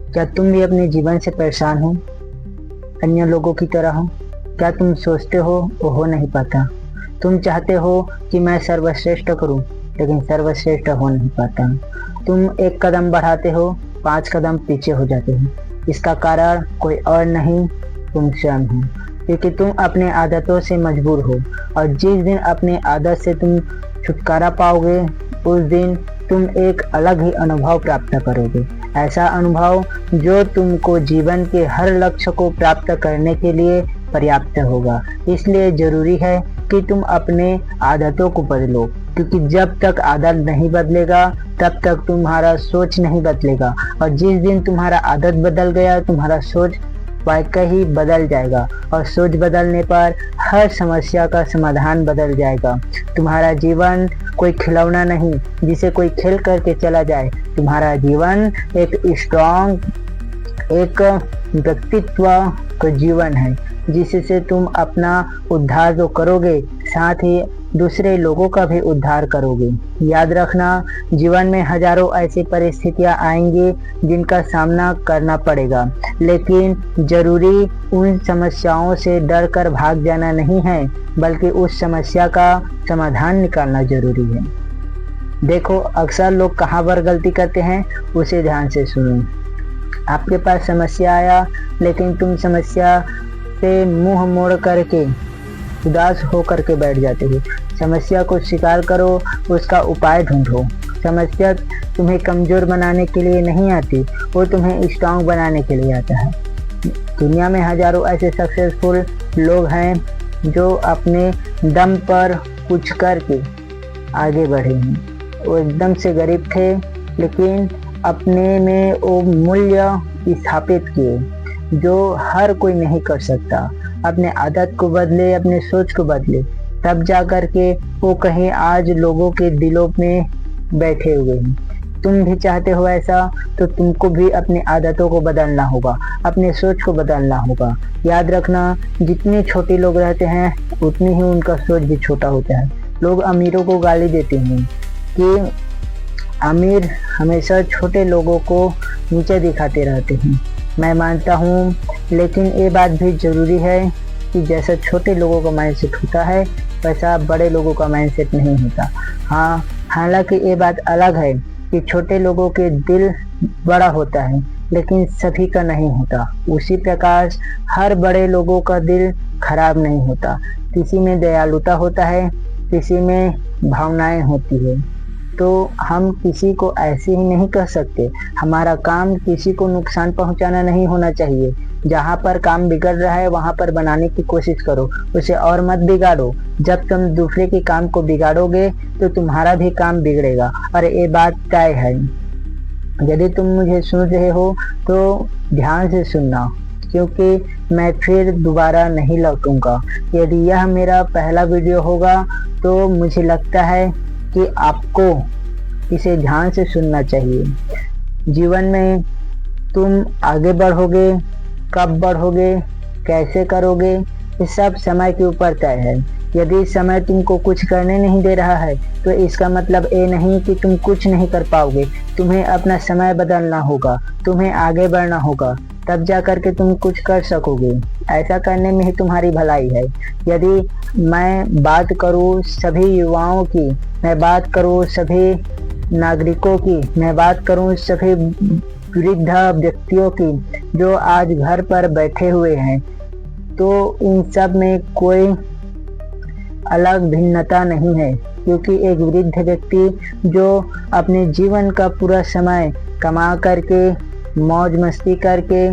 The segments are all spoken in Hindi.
क्या तुम भी अपने जीवन से परेशान हो, अन्य लोगों की तरह हो? क्या तुम सोचते हो वो हो नहीं पाता? तुम चाहते हो कि मैं सर्वश्रेष्ठ करूं, लेकिन सर्वश्रेष्ठ हो नहीं पाता। तुम एक कदम बढ़ाते हो, 5 कदम पीछे हो जाते हो। इसका कारण कोई और नहीं, तुम स्वयं हो, क्योंकि तुम अपने आदतों से मजबूर हो। और जिस दिन अपने आदत से तुम छुटकारा पाओगे, उस दिन तुम एक अलग ही अनुभव प्राप्त करोगे। ऐसा अनुभव जो तुमको जीवन के हर लक्ष्य को प्राप्त करने के लिए पर्याप्त होगा। इसलिए जरूरी है कि तुम अपने आदतों को बदलो, क्योंकि जब तक आदत नहीं बदलेगा तब तक तुम्हारा सोच नहीं बदलेगा। और जिस दिन तुम्हारा आदत बदल गया, तुम्हारा सोच वाकई बदल जाएगा। और सोच बदलने पर हर समस्या का समाधान बदल जाएगा। तुम्हारा जीवन कोई खिलौना नहीं जिसे कोई खेल करके चला जाए। तुम्हारा जीवन एक स्ट्रॉन्ग, एक व्यक्तित्व का जीवन है, जिससे तुम अपना उद्धार तो करोगे, साथ ही दूसरे लोगों का भी उद्धार करोगे। याद रखना, जीवन में हजारों ऐसी परिस्थितियां आएंगी जिनका सामना करना पड़ेगा, लेकिन जरूरी उन समस्याओं से डर कर भाग जाना नहीं है, बल्कि उस समस्या का समाधान निकालना जरूरी है। देखो, अक्सर लोग कहाँ पर गलती करते हैं, उसे ध्यान से सुनो। आपके पास समस्या आया, लेकिन तुम समस्या से मुंह मोड़ करके उदास हो करके बैठ जाते हो। समस्या को स्वीकार करो, उसका उपाय ढूंढो। समस्या तुम्हें कमजोर बनाने के लिए नहीं आती, वो तुम्हें स्ट्रांग बनाने के लिए आता है। दुनिया में हजारों ऐसे सक्सेसफुल लोग हैं जो अपने दम पर कुछ करके आगे बढ़े हैं। वो एकदम से गरीब थे, लेकिन अपने में वो मूल्य स्थापित किए जो हर कोई नहीं कर सकता। अपने आदत को बदले, अपने सोच को बदले, तब जा कर के वो कहीं आज लोगों के दिलों में बैठे हुए हैं। तुम भी चाहते हो ऐसा, तो तुमको भी अपनी आदतों को बदलना होगा, अपने सोच को बदलना होगा। याद रखना, जितने छोटे लोग रहते हैं उतनी ही उनका सोच भी छोटा होता है। लोग अमीरों को गाली देते हैं कि अमीर हमेशा छोटे लोगों को नीचे दिखाते रहते हैं। मैं मानता हूँ, लेकिन ये बात भी जरूरी है कि जैसा छोटे लोगों का माइंडसेट होता है, वैसा बड़े लोगों का माइंडसेट नहीं होता। हाँ, हालांकि ये बात अलग है कि छोटे लोगों के दिल बड़ा होता है, लेकिन सभी का नहीं होता। उसी प्रकार हर बड़े लोगों का दिल खराब नहीं होता। किसी में दयालुता होता है, किसी में भावनाएं होती है। तो हम किसी को ऐसे ही नहीं कह सकते। हमारा काम किसी को नुकसान पहुंचाना नहीं होना चाहिए। जहां पर काम बिगड़ रहा है वहां पर बनाने की कोशिश करो, उसे और मत बिगाड़ो। जब तुम दूसरे के काम को बिगाड़ोगे तो तुम्हारा भी काम बिगड़ेगा, और ये बात तय है। यदि तुम मुझे सुन रहे हो तो ध्यान से सुनना, क्योंकि मैं फिर दोबारा नहीं लौटूंगा। यदि यह मेरा पहला वीडियो होगा तो मुझे लगता है कि आपको इसे ध्यान से सुनना चाहिए। जीवन में तुम आगे बढ़ोगे, कब बढ़ोगे, कैसे करोगे, ये सब समय के ऊपर तय है। यदि समय तुमको कुछ करने नहीं दे रहा है, तो इसका मतलब ये नहीं कि तुम कुछ नहीं कर पाओगे। तुम्हें अपना समय बदलना होगा, तुम्हें आगे बढ़ना होगा, तब जा कर के तुम कुछ कर सकोगे। ऐसा करने में ही तुम्हारी भलाई है। यदि मैं बात करूँ सभी युवाओं की, मैं बात करूँ सभी नागरिकों की, मैं बात करूँ सभी वृद्ध व्यक्तियों की जो आज घर पर बैठे हुए हैं, तो इन सब में कोई अलग भिन्नता नहीं है। क्योंकि एक वृद्ध व्यक्ति जो अपने जीवन का पूरा समय कमा करके, मौज मस्ती करके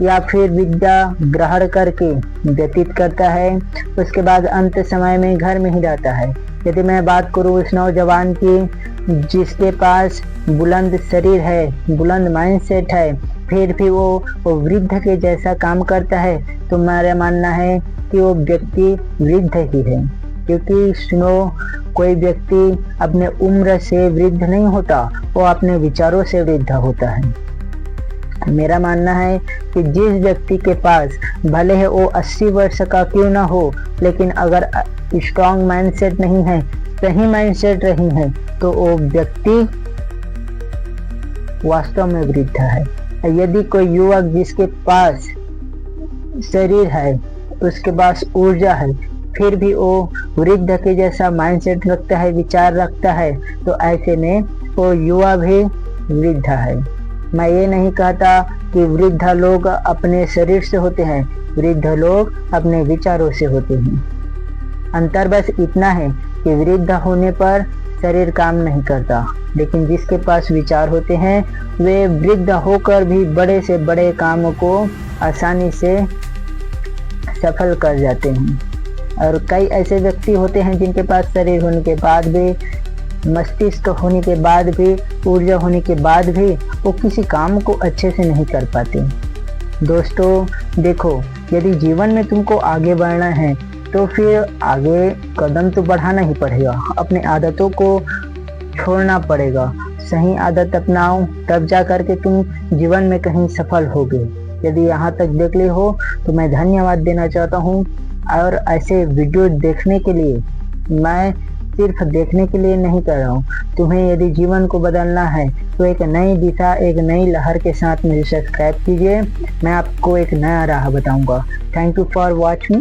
या फिर विद्या ग्रहण करके व्यतीत करता है, उसके बाद अंत समय में घर में ही रहता है। यदि मैं बात करूँ उस नौजवान की जिसके पास बुलंद शरीर है, बुलंद माइंडसेट है, फिर भी वो वृद्ध के जैसा काम करता है, तो मेरा मानना है कि वो व्यक्ति वृद्ध ही है। क्योंकि सुनो, कोई व्यक्ति अपने उम्र से वृद्ध नहीं होता, वो अपने विचारों से वृद्ध होता है। मेरा मानना है कि जिस व्यक्ति के पास भले है वो 80 वर्ष का क्यों ना हो, लेकिन अगर स्ट्रॉन्ग माइंडसेट नहीं है, सही माइंडसेट नहीं है, तो वो व्यक्ति वास्तव में वृद्ध है। यदि कोई युवक जिसके पास शरीर है, उसके पास ऊर्जा है, फिर भी वो वृद्ध के जैसा माइंडसेट रखता है, विचार रखता है, तो ऐसे में वो युवा भी वृद्ध है। मैं ये नहीं कहता कि वृद्ध लोग अपने शरीर से होते हैं, वृद्ध लोग अपने विचारों से होते हैं। अंतर बस इतना है कि वृद्ध होने पर शरीर काम नहीं करता, लेकिन जिसके पास विचार होते हैं वे वृद्ध होकर भी बड़े से बड़े कामों को आसानी से सफल कर जाते हैं। और कई ऐसे व्यक्ति होते हैं जिनके पास शरीर होने के बाद भी, मस्तिष्क होने के बाद भी, ऊर्जा होने के बाद भी वो किसी काम को अच्छे से नहीं कर पाते। दोस्तों देखो, यदि जीवन में तुमको आगे बढ़ना है तो फिर आगे कदम तो बढ़ाना ही पड़ेगा, अपने आदतों को छोड़ना पड़ेगा। सही आदत अपनाओ, तब जा कर के तुम जीवन में कहीं सफल होगे। यदि यहाँ तक देख लिए हो तो मैं धन्यवाद देना चाहता हूँ। और ऐसे वीडियो देखने के लिए, मैं सिर्फ देखने के लिए नहीं कर रहा हूँ, तुम्हें यदि जीवन को बदलना है तो एक नई दिशा, एक नई लहर के साथ मुझे सब्सक्राइब कीजिए। मैं आपको एक नया राह बताऊंगा। Thank you for watching.